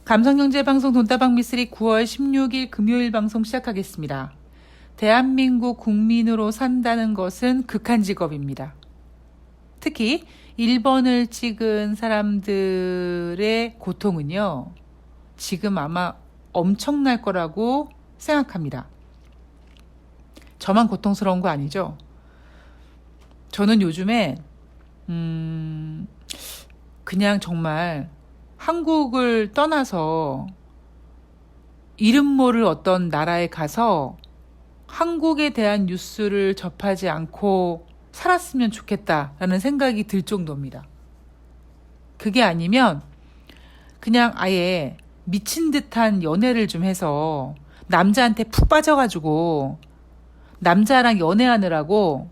감성경제방송 돈다방 미쓰리 9월 16일 금요일 방송 시작하겠습니다. 대한민국 국민으로 산다는 것은 극한 직업입니다. 특히 1번을 찍은 사람들의 고통은요, 지금 아마 엄청날 거라고 생각합니다. 저만 고통스러운 거 아니죠? 저는 요즘에 그냥 정말 한국을 떠나서 이름 모를 어떤 나라에 가서 한국에 대한 뉴스를 접하지 않고 살았으면 좋겠다라는 생각이 들 정도입니다. 그게 아니면 그냥 아예 미친 듯한 연애를 좀 해서 남자한테 푹 빠져가지고 남자랑 연애하느라고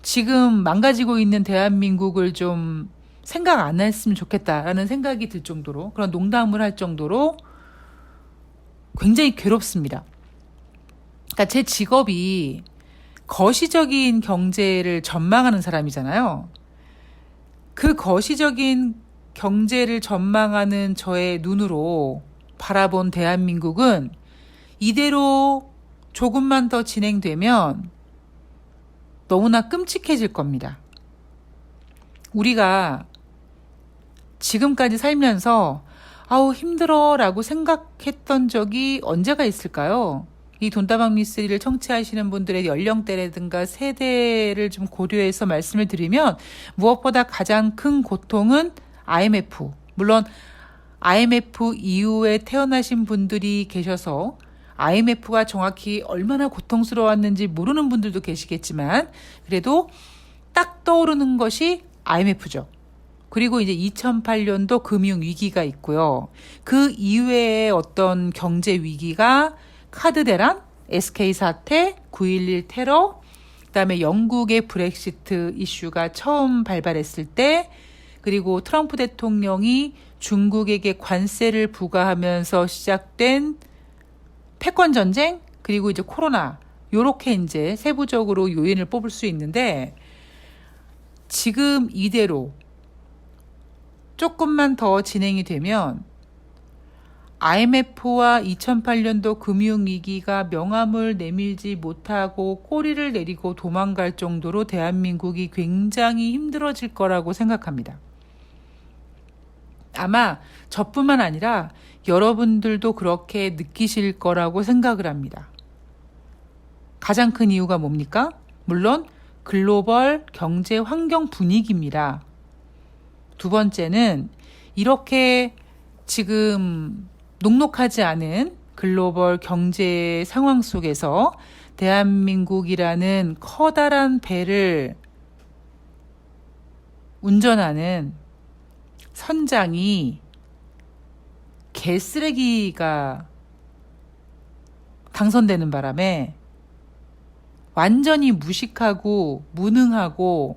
지금 망가지고 있는 대한민국을 좀 생각 안 했으면 좋겠다라는 생각이 들 정도로, 그런 농담을 할 정도로 굉장히 괴롭습니다. 그러니까 제 직업이 거시적인 경제를 전망하는 사람이잖아요. 그 거시적인 경제를 전망하는 저의 눈으로 바라본 대한민국은 이대로 조금만 더 진행되면 너무나 끔찍해질 겁니다. 우리가 지금까지 살면서 아우 힘들어 라고 생각했던 적이 언제가 있을까요? 이 돈다방 미쓰리를 청취하시는 분들의 연령대라든가 세대를 좀 고려해서 말씀을 드리면 무엇보다 가장 큰 고통은 IMF. 물론 IMF 이후에 태어나신 분들이 계셔서 IMF가 정확히 얼마나 고통스러웠는지 모르는 분들도 계시겠지만 그래도 딱 떠오르는 것이 IMF죠. 그리고 이제 2008년도 금융위기가 있고요. 그 이외의 어떤 경제 위기가 카드 대란, SK 사태, 9.11 테러, 그다음에 영국의 브렉시트 이슈가 처음 발발했을 때, 그리고 트럼프 대통령이 중국에게 관세를 부과하면서 시작된 패권 전쟁, 그리고 이제 코로나, 요렇게 이제 세부적으로 요인을 뽑을 수 있는데, 지금 이대로 조금만 더 진행이 되면 IMF와 2008년도 금융위기가 명암을 내밀지 못하고 꼬리를 내리고 도망갈 정도로 대한민국이 굉장히 힘들어질 거라고 생각합니다. 아마 저뿐만 아니라 여러분들도 그렇게 느끼실 거라고 생각을 합니다. 가장 큰 이유가 뭡니까? 물론 글로벌 경제 환경 분위기입니다. 두 번째는 이렇게 지금 녹록하지 않은 글로벌 경제 상황 속에서 대한민국이라는 커다란 배를 운전하는 선장이 개쓰레기가 당선되는 바람에 완전히 무식하고 무능하고,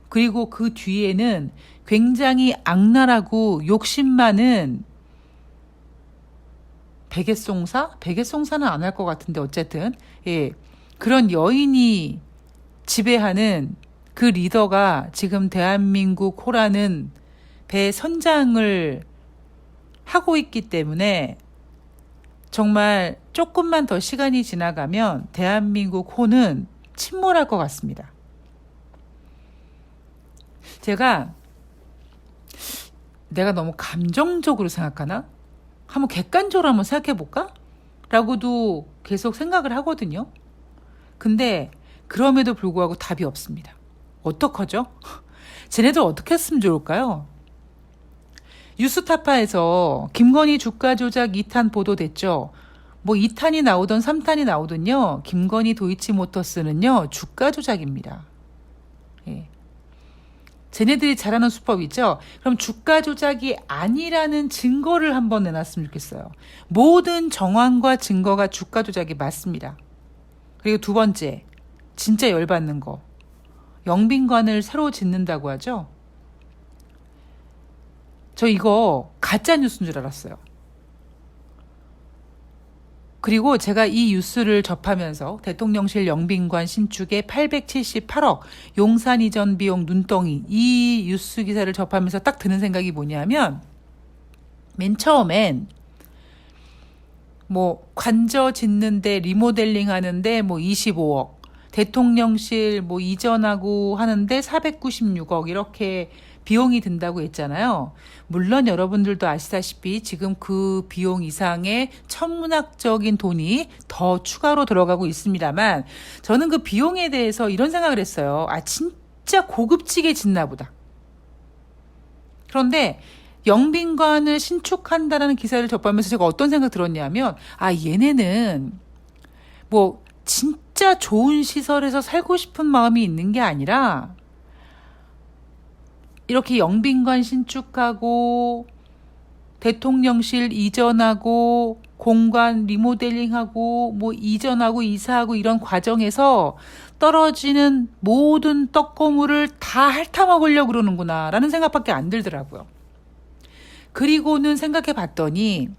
그리고 그 뒤에는 굉장히 악랄하고 욕심 많은 베개송사? 베개송사는 안 할 것 같은데 어쨌든 그런 여인이 지배하는 그 리더가 지금 대한민국 호라는 배 선장을 하고 있기 때문에 정말 조금만 더 시간이 지나가면 대한민국 호는 침몰할 것 같습니다. 내가 너무 감정적으로 생각하나? 한번 객관적으로 한번 생각해볼까? 라고도 계속 생각을 하거든요. 근데 그럼에도 불구하고 답이 없습니다. 어떡하죠? 쟤네들 어떻게 했으면 좋을까요? 뉴스타파에서 김건희 주가 조작 2탄 보도됐죠. 뭐 2탄이 나오던 3탄이 나오던요. 김건희 도이치모터스는요. 주가 조작입니다. 쟤네들이 잘하는 수법이죠. 그럼 주가 조작이 아니라는 증거를 한번 내놨으면 좋겠어요. 모든 정황과 증거가 주가 조작이 맞습니다. 그리고 두 번째, 진짜 열받는 거. 영빈관을 새로 짓는다고 하죠. 저 이거 가짜 뉴스인 줄 알았어요. 그리고 제가 이 뉴스를 접하면서 대통령실 영빈관 신축에 878억 용산 이전 비용 눈덩이, 이 뉴스 기사를 접하면서 딱 드는 생각이 뭐냐면 맨 처음엔 뭐 관저 짓는데 리모델링 하는데 뭐 25억, 대통령실 뭐 이전하고 하는데 496억 이렇게 비용이 든다고 했잖아요. 물론 여러분들도 아시다시피 지금 그 비용 이상의 천문학적인 돈이 더 추가로 들어가고 있습니다만 저는 그 비용에 대해서 이런 생각을 했어요. 아, 진짜 고급지게 짓나 보다. 그런데 영빈관을 신축한다라는 기사를 접하면서 제가 어떤 생각 들었냐면, 아, 얘네는 뭐 진짜 좋은 시설에서 살고 싶은 마음이 있는 게 아니라 이렇게 영빈관 신축하고 대통령실 이전하고 공간 리모델링하고 뭐 이전하고 이사하고 이런 과정에서 떨어지는 모든 떡고물을 다 핥아먹으려고 그러는구나 라는 생각밖에 안 들더라고요. 그리고는 생각해 봤더니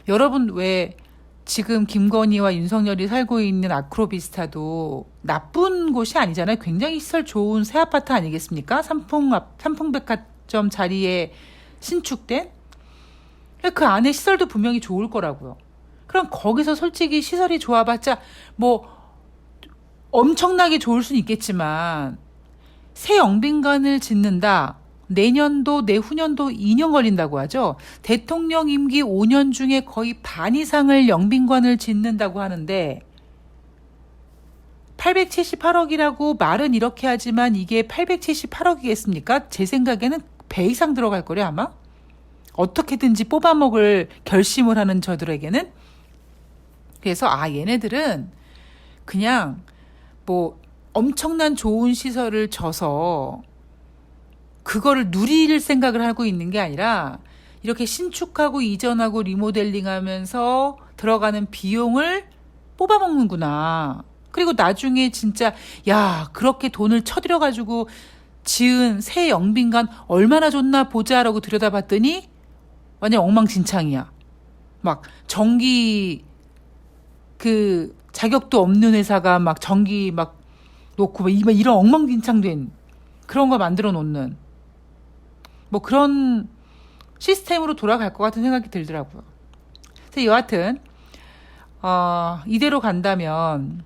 여러분 왜 지금 김건희와 윤석열이 살고 있는 아크로비스타도 나쁜 곳이 아니잖아요. 굉장히 시설 좋은 새 아파트 아니겠습니까? 삼풍백화점 자리에 신축된 그 안에 시설도 분명히 좋을 거라고요. 그럼 거기서 솔직히 시설이 좋아봤자 뭐 엄청나게 좋을 수는 있겠지만 새 영빈관을 짓는다. 내년도 내후년도 2년 걸린다고 하죠. 대통령 임기 5년 중에 거의 반 이상을 영빈관을 짓는다고 하는데 878억이라고 말은 이렇게 하지만 이게 878억이겠습니까? 제 생각에는 배 이상 들어갈 거래 아마. 어떻게든지 뽑아먹을 결심을 하는 저들에게는. 그래서 아, 얘네들은 그냥 뭐 엄청난 좋은 시설을 줘서 그거를 누릴 생각을 하고 있는 게 아니라 이렇게 신축하고 이전하고 리모델링하면서 들어가는 비용을 뽑아먹는구나. 그리고 나중에 진짜 야, 그렇게 돈을 쳐들여가지고 지은 새 영빈관 얼마나 좋나 보자라고 들여다봤더니 완전 엉망진창이야. 막 전기 그 자격도 없는 회사가 막 전기 막 놓고 막 이런 엉망진창된 그런 거 만들어 놓는 뭐 그런 시스템으로 돌아갈 것 같은 생각이 들더라고요. 그래서 여하튼 이대로 간다면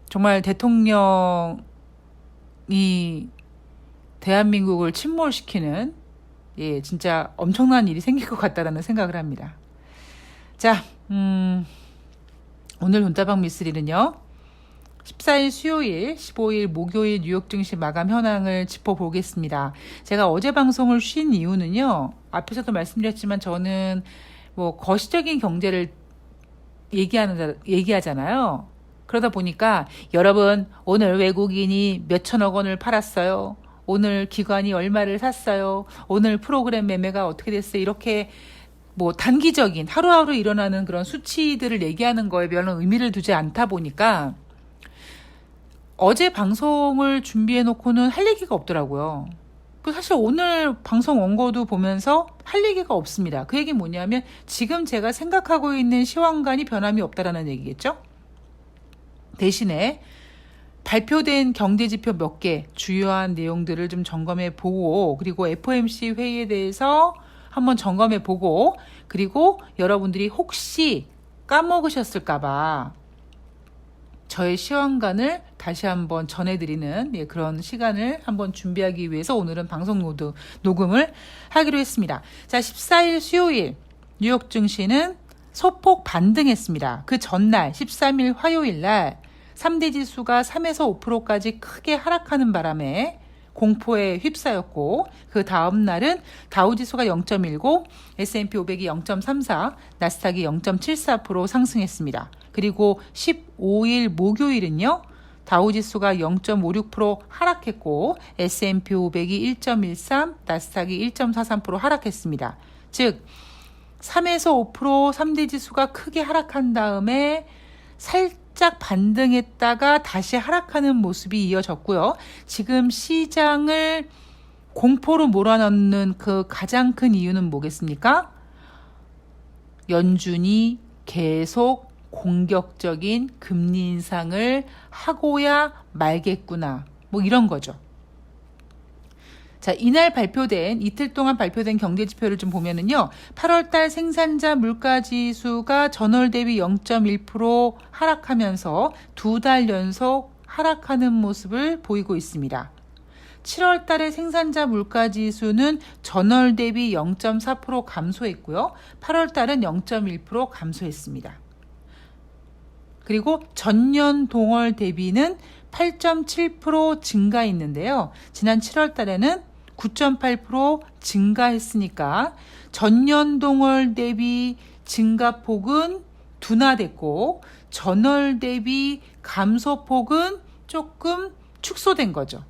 정말 대통령이 대한민국을 침몰시키는 예, 진짜 엄청난 일이 생길 것 같다라는 생각을 합니다. 자, 오늘 돈다방 미스리는요. 14일 수요일, 15일 목요일 뉴욕 증시 마감 현황을 짚어보겠습니다. 제가 어제 방송을 쉰 이유는요. 앞에서도 말씀드렸지만 저는 뭐 거시적인 경제를 얘기하잖아요. 그러다 보니까 여러분 오늘 외국인이 몇천억 원을 팔았어요. 오늘 기관이 얼마를 샀어요. 오늘 프로그램 매매가 어떻게 됐어요. 이렇게 뭐 단기적인 하루하루 일어나는 그런 수치들을 얘기하는 거에 별로 의미를 두지 않다 보니까 어제 방송을 준비해 놓고는 할 얘기가 없더라고요. 사실 오늘 방송 원고도 보면서 할 얘기가 없습니다. 그 얘기 뭐냐면 지금 제가 생각하고 있는 시황관이 변함이 없다라는 얘기겠죠. 대신에 발표된 경제지표 몇 개 주요한 내용들을 좀 점검해 보고 그리고 FOMC 회의에 대해서 한번 점검해 보고 그리고 여러분들이 혹시 까먹으셨을까봐 저의 시황관을 다시 한번 전해드리는 그런 시간을 한번 준비하기 위해서 오늘은 방송 녹음을 하기로 했습니다. 자, 14일 수요일 뉴욕 증시는 소폭 반등했습니다. 그 전날 13일 화요일 날 3대 지수가 3에서 5%까지 크게 하락하는 바람에 공포에 휩싸였고 그 다음 날은 다우지수가 0.19, S&P 500이 0.34, 나스닥이 0.74% 상승했습니다. 그리고 15일 목요일은요. 다우지수가 0.56% 하락했고 S&P 500이 1.13, 나스닥이 1.43% 하락했습니다. 즉 3에서 5% 3대 지수가 크게 하락한 다음에 살짝 반등했다가 다시 하락하는 모습이 이어졌고요. 지금 시장을 공포로 몰아넣는 그 가장 큰 이유는 뭐겠습니까? 연준이 계속 공격적인 금리 인상을 하고야 말겠구나. 뭐 이런 거죠. 자, 이틀 동안 발표된 경제 지표를 좀 보면은요. 8월달 생산자 물가지수가 전월 대비 0.1% 하락하면서 2달 연속 하락하는 모습을 보이고 있습니다. 7월 달의 생산자 물가지수는 전월 대비 0.4% 감소했고요. 8월 달은 0.1% 감소했습니다. 그리고 전년 동월 대비는 8.7% 증가했는데요. 지난 7월 달에는 9.8% 증가했으니까 전년 동월 대비 증가폭은 둔화됐고 전월 대비 감소폭은 조금 축소된 거죠.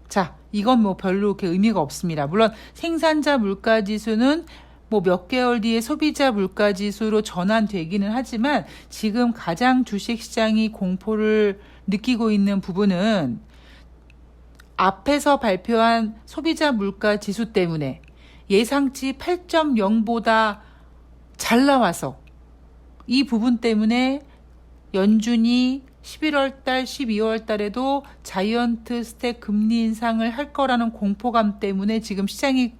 자, 이건 뭐 별로 그렇게 의미가 없습니다. 물론 생산자 물가지수는 뭐 몇 개월 뒤에 소비자 물가지수로 전환되기는 하지만 지금 가장 주식시장이 공포를 느끼고 있는 부분은 앞에서 발표한 소비자 물가지수 때문에 예상치 8.0보다 잘 나와서 이 부분 때문에 연준이 11월 달, 12월 달에도 자이언트 스택 금리 인상을 할 거라는 공포감 때문에 지금 시장이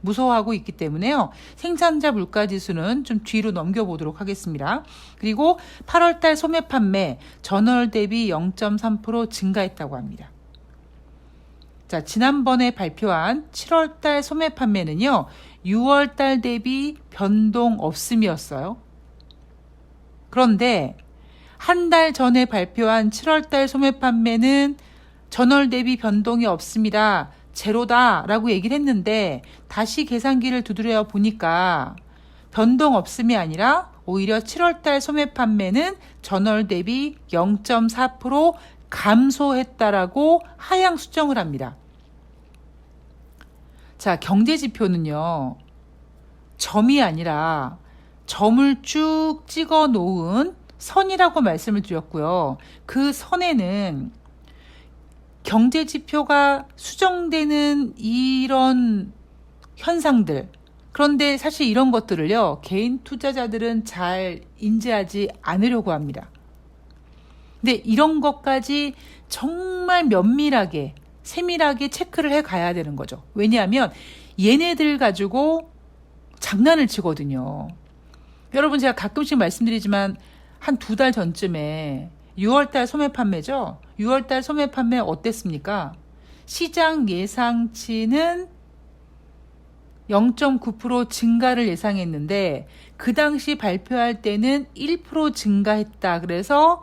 무서워하고 있기 때문에요. 생산자 물가지수는 좀 뒤로 넘겨보도록 하겠습니다. 그리고 8월 달 소매 판매 전월 대비 0.3% 증가했다고 합니다. 자, 지난번에 발표한 7월 달 소매 판매는요. 6월 달 대비 변동 없음이었어요. 그런데 한 달 전에 발표한 7월 달 소매 판매는 전월 대비 변동이 없습니다. 제로다라고 얘기를 했는데 다시 계산기를 두드려 보니까 변동 없음이 아니라 오히려 7월 달 소매 판매는 전월 대비 0.4% 감소했다라고 하향 수정을 합니다. 자, 경제 지표는요. 점이 아니라 점을 쭉 찍어 놓은 선이라고 말씀을 드렸고요. 그 선에는 경제 지표가 수정되는 이런 현상들, 그런데 사실 이런 것들을요, 개인 투자자들은 잘 인지하지 않으려고 합니다. 근데 이런 것까지 정말 면밀하게, 세밀하게 체크를 해 가야 되는 거죠. 왜냐하면 얘네들 가지고 장난을 치거든요. 여러분, 제가 가끔씩 말씀드리지만 한 2달 전쯤에 6월달 소매 판매죠. 6월달 소매 판매 어땠습니까? 시장 예상치는 0.9% 증가를 예상했는데 그 당시 발표할 때는 1% 증가했다. 그래서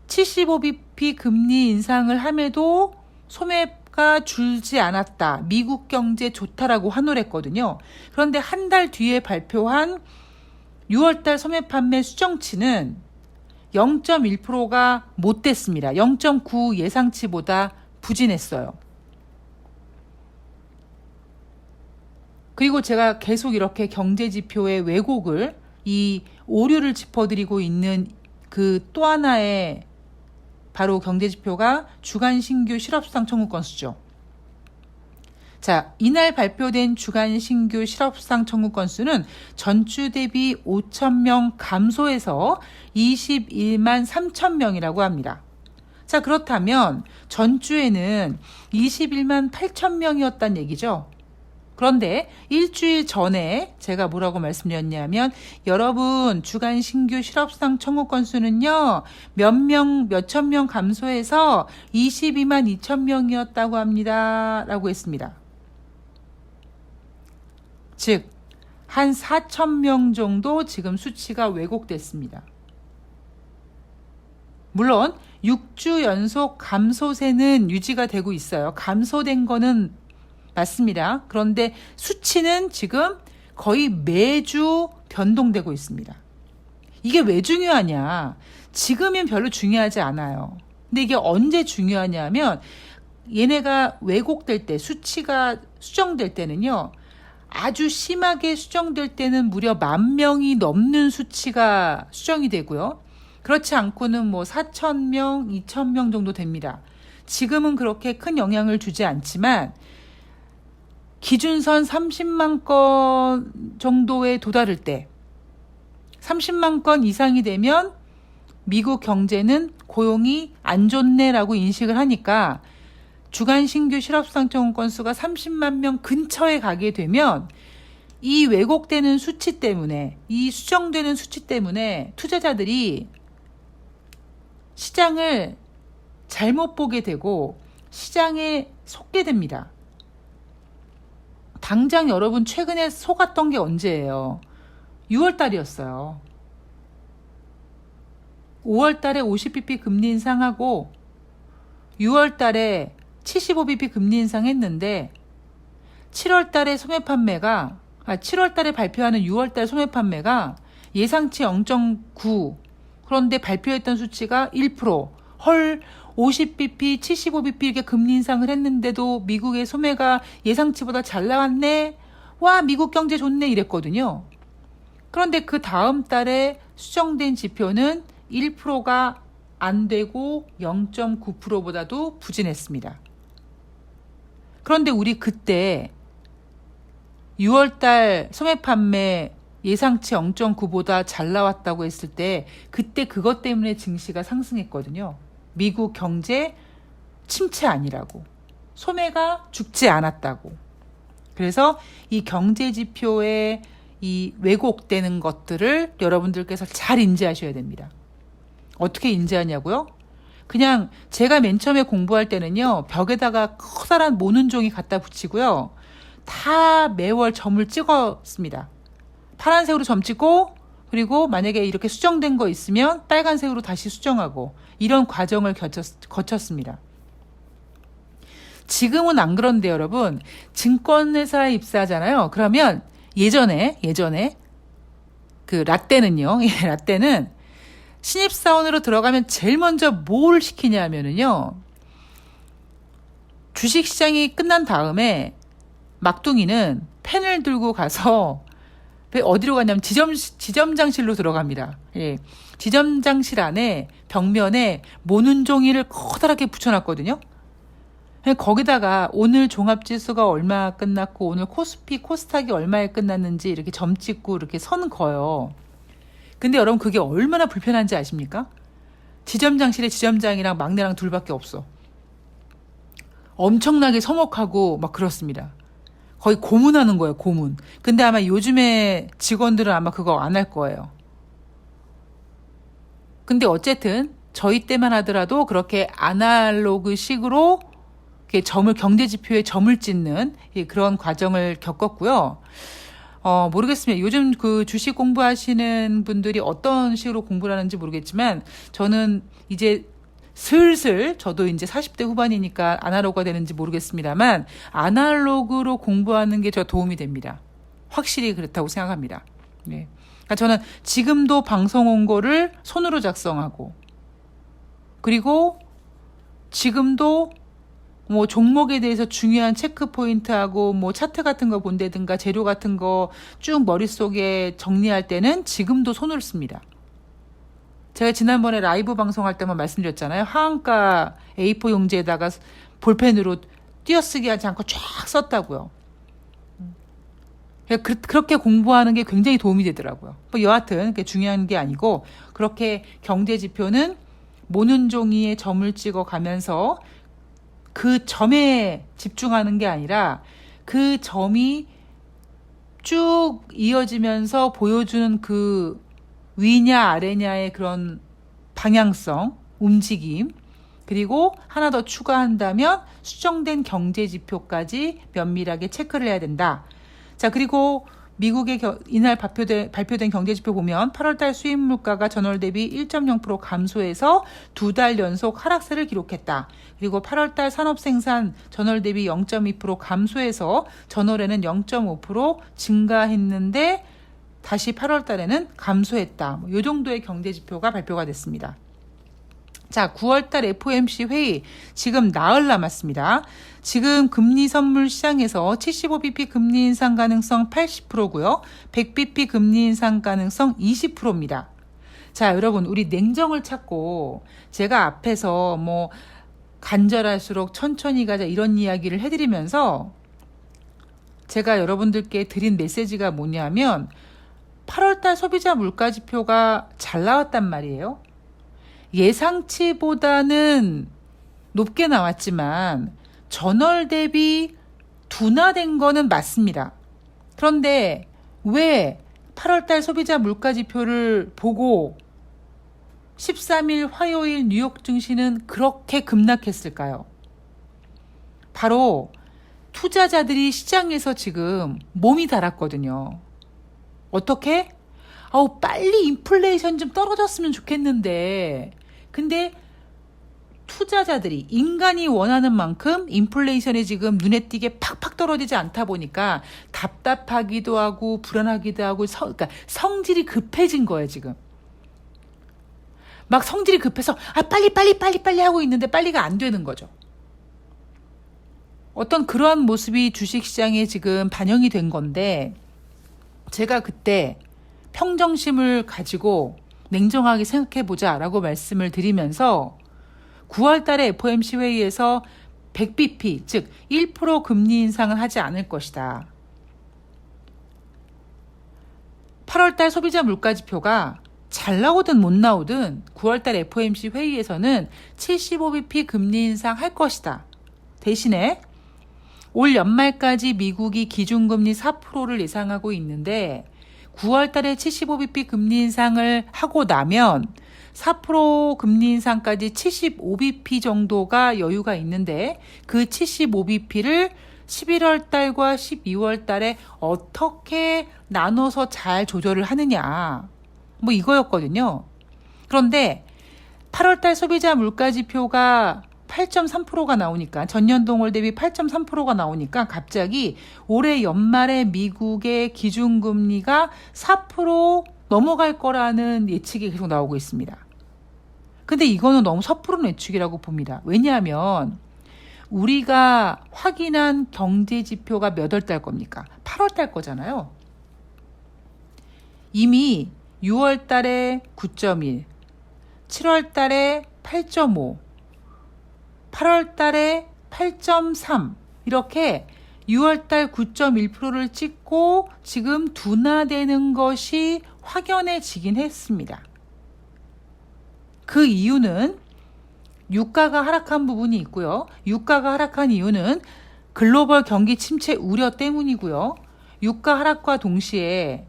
75bp 금리 인상을 함에도 소매가 줄지 않았다. 미국 경제 좋다라고 환호했거든요. 그런데 한 달 뒤에 발표한 6월달 소매 판매 수정치는 0.1%가 못 됐습니다. 0.9 예상치보다 부진했어요. 그리고 제가 계속 이렇게 경제지표의 왜곡을, 이 오류를 짚어드리고 있는 그 또 하나의 바로 경제지표가 주간 신규 실업수당 청구 건수죠. 자, 이날 발표된 주간 신규 실업수당 청구 건수는 전주 대비 5,000명 감소해서 21만 3,000명이라고 합니다. 자, 그렇다면 전주에는 21만 8,000명이었단 얘기죠. 그런데 일주일 전에 제가 뭐라고 말씀드렸냐면, 여러분 주간 신규 실업수당 청구 건수는요 몇천 명 감소해서 22만 2천 명이었다고 합니다 라고 했습니다. 즉 한 4,000명 정도 지금 수치가 왜곡됐습니다. 물론 6주 연속 감소세는 유지가 되고 있어요. 감소된 거는 맞습니다. 그런데 수치는 지금 거의 매주 변동되고 있습니다. 이게 왜 중요하냐? 지금은 별로 중요하지 않아요. 근데 이게 언제 중요하냐면, 얘네가 왜곡될 때, 수치가 수정될 때는요, 아주 심하게 수정될 때는 무려 10,000명이 넘는 수치가 수정이 되고요. 그렇지 않고는 뭐 4,000명, 2,000명 정도 됩니다. 지금은 그렇게 큰 영향을 주지 않지만 기준선 30만 건 정도에 도달할 때, 30만 건 이상이 되면 미국 경제는 고용이 안 좋네라고 인식을 하니까 주간 신규 실업수당 청구 건수가 30만 명 근처에 가게 되면 이 왜곡되는 수치 때문에, 이 수정되는 수치 때문에 투자자들이 시장을 잘못 보게 되고 시장에 속게 됩니다. 당장 여러분 최근에 속았던 게 언제예요? 6월 달이었어요. 5월 달에 50bp 금리 인상하고 6월 달에 75bp 금리 인상했는데 7월 달에 소매 판매가 7월 달에 발표하는 6월 달 소매 판매가 예상치 0.9 그런데 발표했던 수치가 1%. 헐 50bp, 75bp 이렇게 금리 인상을 했는데도 미국의 소매가 예상치보다 잘 나왔네. 와 미국 경제 좋네 이랬거든요. 그런데 그 다음 달에 수정된 지표는 1%가 안 되고 0.9%보다도 부진했습니다. 그런데 우리 그때 6월달 소매 판매 예상치 0.9보다 잘 나왔다고 했을 때 그때 그것 때문에 증시가 상승했거든요. 미국 경제 침체 아니라고. 소매가 죽지 않았다고. 그래서 이 경제 지표에 이 왜곡되는 것들을 여러분들께서 잘 인지하셔야 됩니다. 어떻게 인지하냐고요? 그냥 제가 맨 처음에 공부할 때는요. 벽에다가 커다란 모는 종이 갖다 붙이고요. 다 매월 점을 찍었습니다. 파란색으로 점 찍고 그리고 만약에 이렇게 수정된 거 있으면 빨간색으로 다시 수정하고 이런 과정을 거쳤습니다. 지금은 안 그런데 여러분 증권회사에 입사하잖아요. 그러면 예전에 그 라떼는요. 라떼는 신입사원으로 들어가면 제일 먼저 뭘 시키냐면요. 주식시장이 끝난 다음에 막둥이는 펜을 들고 가서 어디로 가냐면 지점장실로 들어갑니다. 예. 지점장실 안에 벽면에 모는 종이를 커다랗게 붙여놨거든요. 거기다가 오늘 종합지수가 얼마 끝났고 오늘 코스피, 코스닥이 얼마에 끝났는지 이렇게 점 찍고 이렇게 선 거요. 근데 여러분 그게 얼마나 불편한지 아십니까? 지점장실에 지점장이랑 막내랑 둘밖에 없어. 엄청나게 서먹하고 막 그렇습니다. 거의 고문하는 거예요, 고문. 근데 아마 요즘에 직원들은 아마 그거 안 할 거예요. 근데 어쨌든 저희 때만 하더라도 그렇게 아날로그식으로 점을 경제지표에 점을 찍는 그런 과정을 겪었고요. 모르겠습니다. 요즘 그 주식 공부하시는 분들이 어떤 식으로 공부를 하는지 모르겠지만 저는 이제 슬슬 저도 이제 40대 후반이니까 아날로그가 되는지 모르겠습니다만 아날로그로 공부하는 게 저 도움이 됩니다. 확실히 그렇다고 생각합니다. 네. 그러니까 저는 지금도 방송 원고를 손으로 작성하고 그리고 지금도 뭐 종목에 대해서 중요한 체크 포인트하고 뭐 차트 같은 거 본다든가 재료 같은 거 쭉 머릿속에 정리할 때는 지금도 손을 씁니다. 제가 지난번에 라이브 방송할 때만 말씀드렸잖아요. 하한가 A4 용지에다가 볼펜으로 띄어쓰기 하지 않고 쫙 썼다고요. 그렇게 공부하는 게 굉장히 도움이 되더라고요. 뭐 여하튼 그게 중요한 게 아니고 그렇게 경제 지표는 모는 종이에 점을 찍어 가면서 그 점에 집중하는 게 아니라 그 점이 쭉 이어지면서 보여주는 그 위냐 아래냐의 그런 방향성, 움직임, 그리고 하나 더 추가한다면 수정된 경제 지표까지 면밀하게 체크를 해야 된다. 자, 그리고 미국의 이날 발표된 경제지표 보면 8월달 수입 물가가 전월 대비 1.0% 감소해서 2달 연속 하락세를 기록했다. 그리고 8월달 산업생산 전월 대비 0.2% 감소해서 전월에는 0.5% 증가했는데 다시 8월달에는 감소했다. 이 정도의 경제지표가 발표가 됐습니다. 자, 9월달 FOMC 회의 지금 나흘 남았습니다. 지금 금리 선물 시장에서 75bp 금리 인상 가능성 80%고요. 100bp 금리 인상 가능성 20%입니다. 자, 여러분 우리 냉정을 찾고 제가 앞에서 뭐 간절할수록 천천히 가자 이런 이야기를 해드리면서 제가 여러분들께 드린 메시지가 뭐냐면 8월달 소비자 물가지표가 잘 나왔단 말이에요. 예상치보다는 높게 나왔지만 전월 대비 둔화된 거는 맞습니다. 그런데 왜 8월달 소비자 물가지표를 보고 13일 화요일 뉴욕 증시는 그렇게 급락했을까요? 바로 투자자들이 시장에서 지금 몸이 달았거든요. 어떻게? 빨리 인플레이션 좀 떨어졌으면 좋겠는데. 근데 투자자들이 인간이 원하는 만큼 인플레이션이 지금 눈에 띄게 팍팍 떨어지지 않다 보니까 답답하기도 하고 불안하기도 하고 그러니까 성질이 급해진 거예요, 지금. 막 성질이 급해서 빨리 하고 있는데 빨리가 안 되는 거죠. 어떤 그러한 모습이 주식시장에 지금 반영이 된 건데 제가 그때 평정심을 가지고 냉정하게 생각해보자 라고 말씀을 드리면서 9월 달에 FOMC 회의에서 100bp, 즉 1% 금리 인상을 하지 않을 것이다. 8월 달 소비자 물가지표가 잘 나오든 못 나오든 9월 달 FOMC 회의에서는 75bp 금리 인상할 것이다. 대신에 올 연말까지 미국이 기준금리 4%를 예상하고 있는데 9월 달에 75bp 금리 인상을 하고 나면 4% 금리 인상까지 75bp 정도가 여유가 있는데 그 75bp를 11월 달과 12월 달에 어떻게 나눠서 잘 조절을 하느냐. 뭐 이거였거든요. 그런데 8월 달 소비자 물가지표가 8.3%가 나오니까 전년 동월 대비 8.3%가 나오니까 갑자기 올해 연말에 미국의 기준금리가 4% 넘어갈 거라는 예측이 계속 나오고 있습니다. 근데 이거는 너무 섣부른 예측이라고 봅니다. 왜냐하면 우리가 확인한 경제지표가 몇 월 달 겁니까? 8월 달 거잖아요. 이미 6월 달에 9.1, 7월 달에 8.5, 8월 달에 8.3 이렇게 6월 달 9.1%를 찍고 지금 둔화되는 것이 확연해지긴 했습니다. 그 이유는 유가가 하락한 부분이 있고요. 유가가 하락한 이유는 글로벌 경기 침체 우려 때문이고요. 유가 하락과 동시에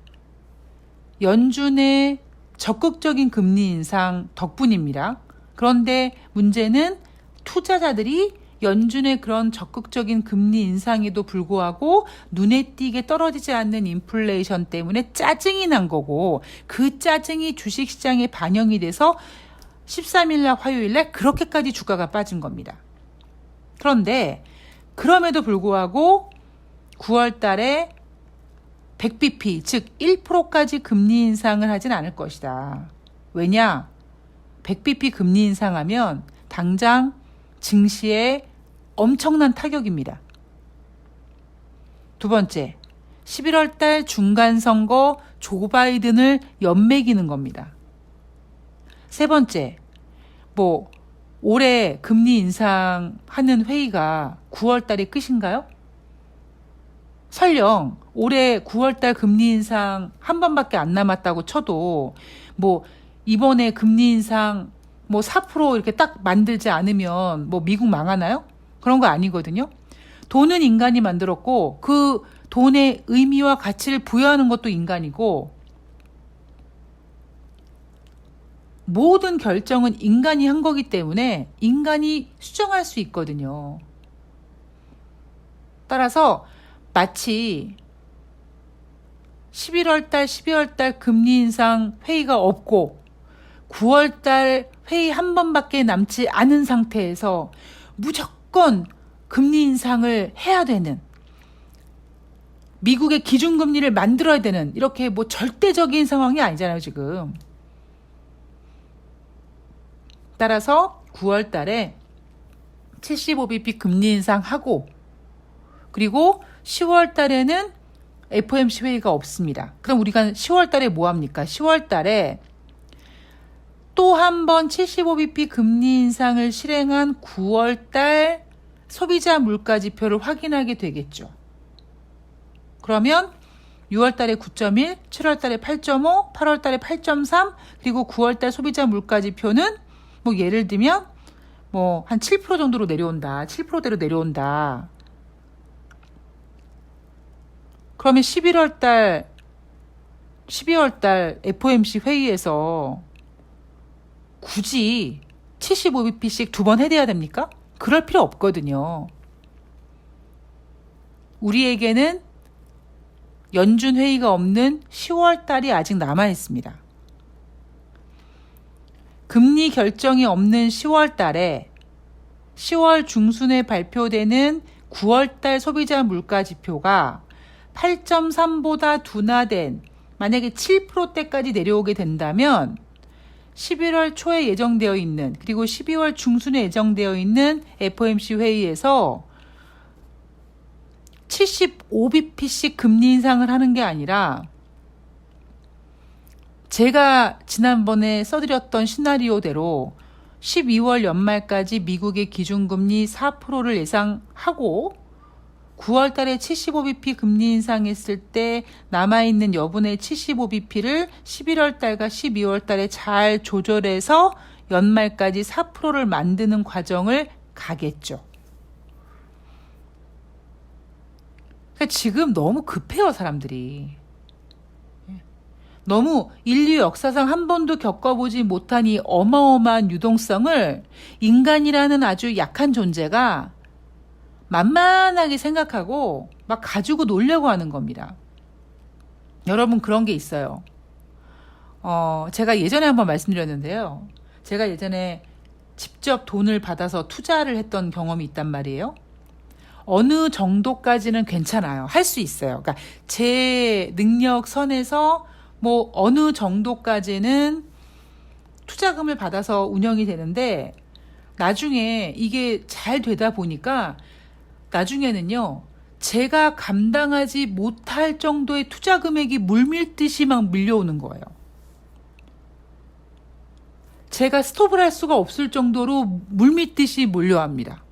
연준의 적극적인 금리 인상 덕분입니다. 그런데 문제는 투자자들이 연준의 그런 적극적인 금리 인상에도 불구하고 눈에 띄게 떨어지지 않는 인플레이션 때문에 짜증이 난 거고 그 짜증이 주식시장에 반영이 돼서 13일날 화요일날 그렇게까지 주가가 빠진 겁니다. 그런데 그럼에도 불구하고 9월 달에 100bp 즉 1%까지 금리 인상을 하진 않을 것이다. 왜냐? 100bp 금리 인상하면 당장 증시에 엄청난 타격입니다. 두 번째, 11월 달 중간선거 조 바이든을 연매기는 겁니다. 세 번째, 올해 금리 인상하는 회의가 9월 달이 끝인가요? 설령 올해 9월 달 금리 인상 한 번밖에 안 남았다고 쳐도 이번에 금리 인상 4% 이렇게 딱 만들지 않으면 미국 망하나요? 그런 거 아니거든요. 돈은 인간이 만들었고 그 돈의 의미와 가치를 부여하는 것도 인간이고 모든 결정은 인간이 한 거기 때문에 인간이 수정할 수 있거든요. 따라서 마치 11월 달, 12월 달 금리 인상 회의가 없고 9월 달 회의 한 번밖에 남지 않은 상태에서 무조건 금리 인상을 해야 되는 미국의 기준금리를 만들어야 되는 이렇게 절대적인 상황이 아니잖아요, 지금. 따라서 9월 달에 75bp 금리 인상하고 그리고 10월 달에는 FOMC 회의가 없습니다. 그럼 우리가 10월 달에 뭐 합니까? 10월 달에 또 한 번 75bp 금리 인상을 실행한 9월 달 소비자 물가 지표를 확인하게 되겠죠. 그러면 6월 달에 9.1, 7월 달에 8.5, 8월 달에 8.3, 그리고 9월 달 소비자 물가 지표는 예를 들면 뭐 한 7% 정도로 내려온다. 7%대로 내려온다. 그러면 12월 달 FOMC 회의에서 굳이 75bp씩 두 번 해대야 됩니까? 그럴 필요 없거든요. 우리에게는 연준 회의가 없는 10월 달이 아직 남아 있습니다. 금리 결정이 없는 10월 달에 10월 중순에 발표되는 9월 달 소비자 물가 지표가 8.3보다 둔화된 만약에 7%대까지 내려오게 된다면 11월 초에 예정되어 있는 그리고 12월 중순에 예정되어 있는 FOMC 회의에서 75bp씩 금리 인상을 하는 게 아니라 제가 지난번에 써드렸던 시나리오대로 12월 연말까지 미국의 기준금리 4%를 예상하고 9월 달에 75bp 금리 인상했을 때 남아있는 여분의 75bp를 11월 달과 12월 달에 잘 조절해서 연말까지 4%를 만드는 과정을 가겠죠. 그러니까 지금 너무 급해요, 사람들이. 너무 인류 역사상 한 번도 겪어보지 못한 이 어마어마한 유동성을 인간이라는 아주 약한 존재가 만만하게 생각하고 막 가지고 놀려고 하는 겁니다. 여러분 그런 게 있어요. 제가 예전에 한번 말씀드렸는데요. 제가 예전에 직접 돈을 받아서 투자를 했던 경험이 있단 말이에요. 어느 정도까지는 괜찮아요. 할 수 있어요. 그러니까 제 능력 선에서 뭐 어느 정도까지는 투자금을 받아서 운영이 되는데 나중에 이게 잘 되다 보니까 나중에는요, 제가 감당하지 못할 정도의 투자 금액이 물밀듯이 막 밀려오는 거예요. 제가 스톱을 할 수가 없을 정도로 물밀듯이 몰려합니다.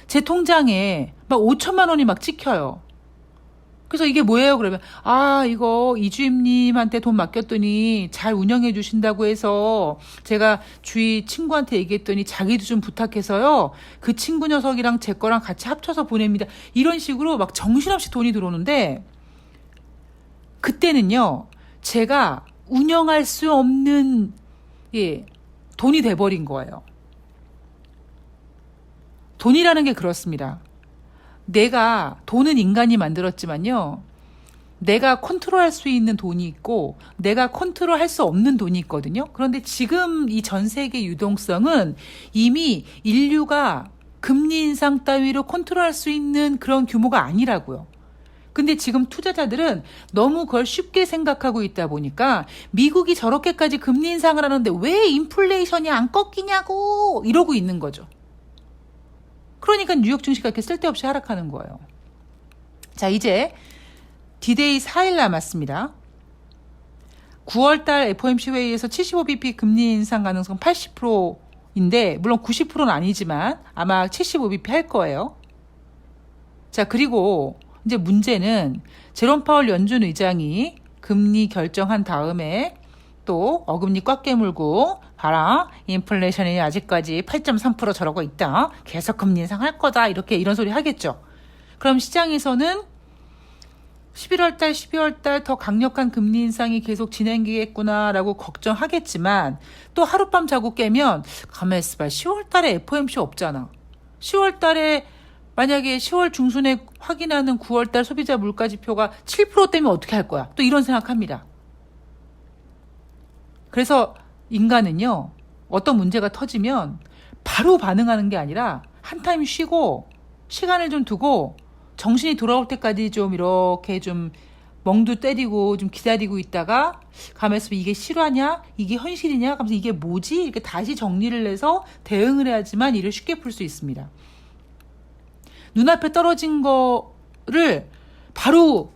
제 통장에 막 5천만 원이 막 찍혀요. 그래서 이게 뭐예요? 그러면 이거 이주임님한테 돈 맡겼더니 잘 운영해 주신다고 해서 제가 주위 친구한테 얘기했더니 자기도 좀 부탁해서요. 그 친구 녀석이랑 제 거랑 같이 합쳐서 보냅니다. 이런 식으로 막 정신없이 돈이 들어오는데 그때는요. 제가 운영할 수 없는 돈이 돼버린 거예요. 돈이라는 게 그렇습니다. 내가 돈은 인간이 만들었지만요. 내가 컨트롤할 수 있는 돈이 있고 내가 컨트롤할 수 없는 돈이 있거든요. 그런데 지금 이 전 세계 유동성은 이미 인류가 금리 인상 따위로 컨트롤할 수 있는 그런 규모가 아니라고요. 근데 지금 투자자들은 너무 그걸 쉽게 생각하고 있다 보니까 미국이 저렇게까지 금리 인상을 하는데 왜 인플레이션이 안 꺾이냐고 이러고 있는 거죠. 그러니까 뉴욕 증시가 이렇게 쓸데없이 하락하는 거예요. 자, 이제 D-Day 4일 남았습니다. 9월달 FOMC 회의에서 75bp 금리 인상 가능성 80%인데 물론 90%는 아니지만 아마 75bp 할 거예요. 자, 그리고 이제 문제는 제롬 파월 연준 의장이 금리 결정한 다음에 또 어금니 꽉 깨물고 봐라 인플레이션이 아직까지 8.3% 저러고 있다. 계속 금리 인상할 거다. 이런 소리 하겠죠. 그럼 시장에서는 11월 달, 12월 달 더 강력한 금리 인상이 계속 진행되겠구나라고 걱정하겠지만 또 하룻밤 자고 깨면 가만히 있어봐. 10월 달에 FOMC 없잖아. 10월 달에 만약에 10월 중순에 확인하는 9월 달 소비자 물가 지표가 7%대면 어떻게 할 거야? 또 이런 생각합니다. 그래서 인간은요, 어떤 문제가 터지면 바로 반응하는 게 아니라 한 타임 쉬고 시간을 좀 두고 정신이 돌아올 때까지 좀 이렇게 좀 멍도 때리고 좀 기다리고 있다가 가면서 이게 실화냐? 이게 현실이냐? 하면서 이게 뭐지? 이렇게 다시 정리를 해서 대응을 해야지만 일을 쉽게 풀 수 있습니다. 눈앞에 떨어진 거를 바로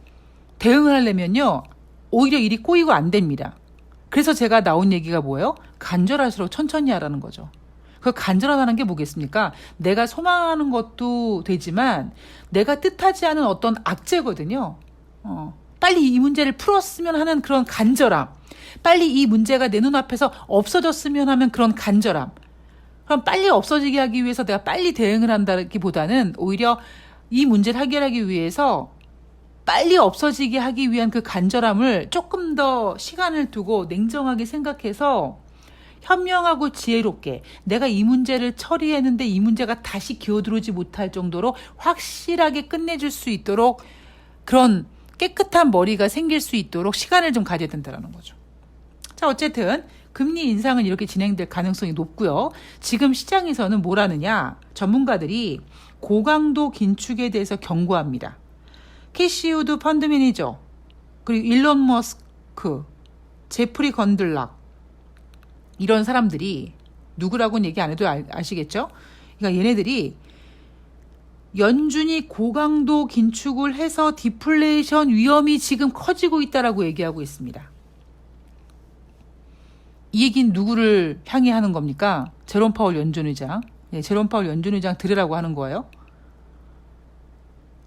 대응을 하려면요, 오히려 일이 꼬이고 안 됩니다. 그래서 제가 나온 얘기가 뭐예요? 간절할수록 천천히 하라는 거죠. 그 간절하다는 게 뭐겠습니까? 내가 소망하는 것도 되지만 내가 뜻하지 않은 어떤 악재거든요. 빨리 이 문제를 풀었으면 하는 그런 간절함. 빨리 이 문제가 내 눈앞에서 없어졌으면 하는 그런 간절함. 그럼 빨리 없어지게 하기 위해서 내가 빨리 대응을 한다기보다는 오히려 이 문제를 해결하기 위해서 빨리 없어지게 하기 위한 그 간절함을 조금 더 시간을 두고 냉정하게 생각해서 현명하고 지혜롭게 내가 이 문제를 처리했는데 이 문제가 다시 기어들어오지 못할 정도로 확실하게 끝내줄 수 있도록 그런 깨끗한 머리가 생길 수 있도록 시간을 좀 가져야 된다는 거죠. 자, 어쨌든 금리 인상은 이렇게 진행될 가능성이 높고요. 지금 시장에서는 뭐라느냐? 전문가들이 고강도 긴축에 대해서 경고합니다. 캐시 우드 펀드 매니저, 그리고 일론 머스크, 제프리 건들락 이런 사람들이 누구라고는 얘기 안 해도 아시겠죠? 그러니까 얘네들이 연준이 고강도 긴축을 해서 디플레이션 위험이 지금 커지고 있다라고 얘기하고 있습니다. 이 얘기는 누구를 향해 하는 겁니까? 제롬 파월 연준 의장. 네, 제롬 파월 연준 의장 들으라고 하는 거예요.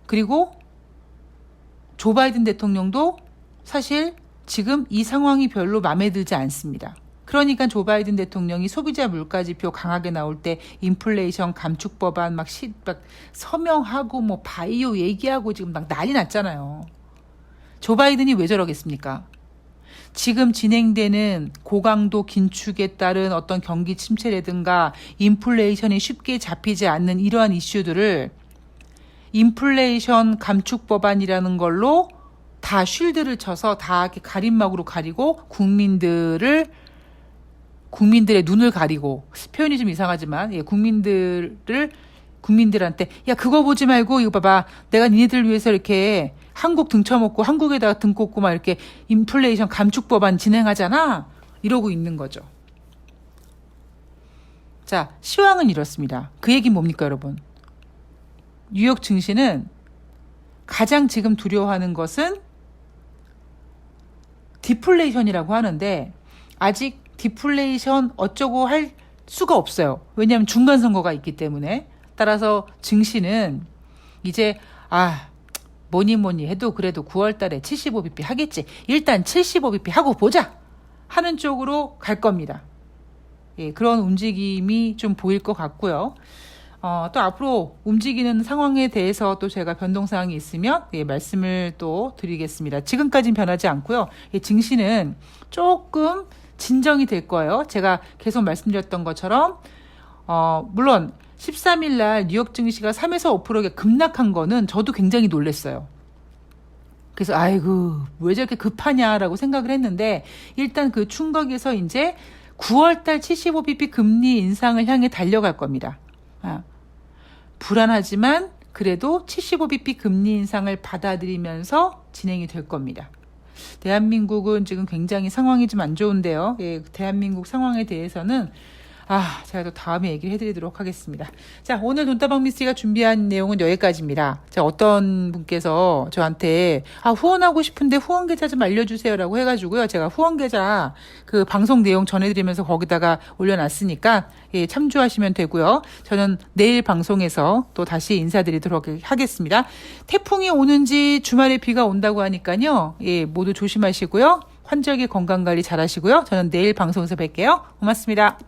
그리고 조 바이든 대통령도 사실 지금 이 상황이 별로 마음에 들지 않습니다. 그러니까 조 바이든 대통령이 소비자 물가지표 강하게 나올 때 인플레이션 감축 법안 막 서명하고 뭐 바이오 얘기하고 지금 막 난리 났잖아요. 조 바이든이 왜 저러겠습니까? 지금 진행되는 고강도 긴축에 따른 어떤 경기 침체라든가 인플레이션이 쉽게 잡히지 않는 이러한 이슈들을 인플레이션 감축 법안이라는 걸로 다 쉴드를 쳐서 다 이렇게 가림막으로 가리고 국민들의 눈을 가리고, 표현이 좀 이상하지만 국민들한테 야 그거 보지 말고 이거 봐봐, 내가 니네들 위해서 이렇게 한국 등쳐먹고 한국에다가 등 꽂고 막 이렇게 인플레이션 감축 법안 진행하잖아 이러고 있는 거죠. 자, 시황은 이렇습니다. 그 얘기는 뭡니까 여러분? 뉴욕 증시는 가장 지금 두려워하는 것은 디플레이션이라고 하는데 아직 디플레이션 어쩌고 할 수가 없어요. 왜냐하면 중간선거가 있기 때문에. 따라서 증시는 이제 뭐니 해도 그래도 9월 달에 75bp 하겠지. 일단 75bp 하고 보자 하는 쪽으로 갈 겁니다. 예, 그런 움직임이 좀 보일 것 같고요. 또 앞으로 움직이는 상황에 대해서 또 제가 변동사항이 있으면 말씀을 또 드리겠습니다. 지금까지는 변하지 않고요. 증시는 조금 진정이 될 거예요. 제가 계속 말씀드렸던 것처럼 물론 13일 날 뉴욕 증시가 3에서 5%가 급락한 거는 저도 굉장히 놀랐어요. 그래서 아이고 왜 저렇게 급하냐라고 생각을 했는데 일단 그 충격에서 이제 9월달 75bp 금리 인상을 향해 달려갈 겁니다. 불안하지만 그래도 75bp 금리 인상을 받아들이면서 진행이 될 겁니다. 대한민국은 지금 굉장히 상황이 좀 안 좋은데요. 예, 대한민국 상황에 대해서는 제가 또 다음에 얘기를 해드리도록 하겠습니다. 자, 오늘 돈다방 미스가 준비한 내용은 여기까지입니다. 자, 어떤 분께서 저한테 후원하고 싶은데 후원 계좌 좀 알려주세요라고 해가지고요. 제가 후원 계좌 그 방송 내용 전해드리면서 거기다가 올려놨으니까 참조하시면 되고요. 저는 내일 방송에서 또 다시 인사드리도록 하겠습니다. 태풍이 오는지 주말에 비가 온다고 하니까요. 모두 조심하시고요. 환절기 건강관리 잘 하시고요. 저는 내일 방송에서 뵐게요. 고맙습니다.